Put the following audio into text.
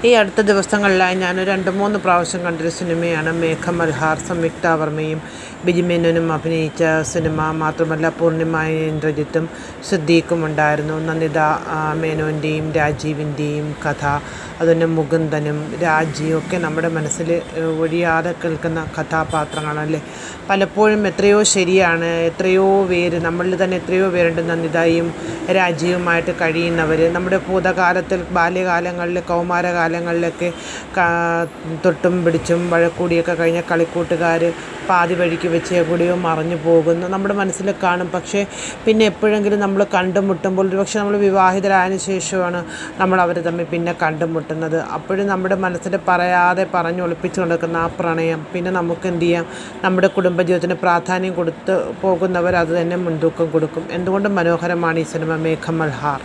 ഈ അടുത്ത ദിവസങ്ങളിലായി ഞാൻ 2-3 പ്രാവശ്യം കണ്ടൊരു സിനിമയാണ് മേഘമൽഹാർ. സംയുക്ത വർമ്മയും ബിജു മേനോനും അഭിനയിച്ച സിനിമ. മാത്രമല്ല പൂർണിമ ഇന്ദ്രജിത്തും സിദ്ദീഖും ഉണ്ടായിരുന്നു. നന്ദിത മേനോൻ്റെയും രാജീവിൻ്റെയും കഥ. അതുതന്നെ മുകുന്ദനും രാജിയും ഒക്കെ നമ്മുടെ മനസ്സിൽ ഒഴിയാതെ കേൾക്കുന്ന കഥാപാത്രങ്ങളല്ലേ. പലപ്പോഴും എത്രയോ ശരിയാണ്, എത്രയോ പേര് നമ്മളിൽ തന്നെ എത്രയോ പേരുണ്ട് നന്ദിതയും രാജിയുമായിട്ട് കഴിയുന്നവർ. നമ്മുടെ ഭൂതകാലത്തിൽ ബാല്യകാലങ്ങളിൽ കൗമാരകാലങ്ങളിലൊക്കെ തൊട്ടും പിടിച്ചും വഴക്കൂടിയൊക്കെ കഴിഞ്ഞ കളിക്കൂട്ടുകാർ പാതി വഴിക്ക് വെച്ച് എവിടെയോ മറഞ്ഞു പോകുന്നു നമ്മുടെ മനസ്സിൽ കാണും. പക്ഷേ പിന്നെ എപ്പോഴെങ്കിലും നമ്മൾ കണ്ടുമുട്ടുമ്പോൾ, ഒരുപക്ഷെ നമ്മൾ വിവാഹിതരായതിനു ശേഷമാണ് നമ്മൾ അവർ തമ്മിൽ പിന്നെ കണ്ടുമുട്ടുന്നത്. അപ്പോഴും നമ്മുടെ മനസ്സിൽ പറയാതെ ഒളിപ്പിച്ചു കൊടുക്കുന്ന ആ പ്രണയം പിന്നെ നമുക്ക് എന്ത് ചെയ്യാം, നമ്മുടെ കുടുംബജീവിതത്തിന് പ്രാധാന്യം കൊടുത്ത് പോകുന്നവർ അത് തന്നെ മുൻതൂക്കം കൊടുക്കും. എന്തുകൊണ്ടും മനോഹരമാണ് ഈ സിനിമ മേഘമൽഹാർ.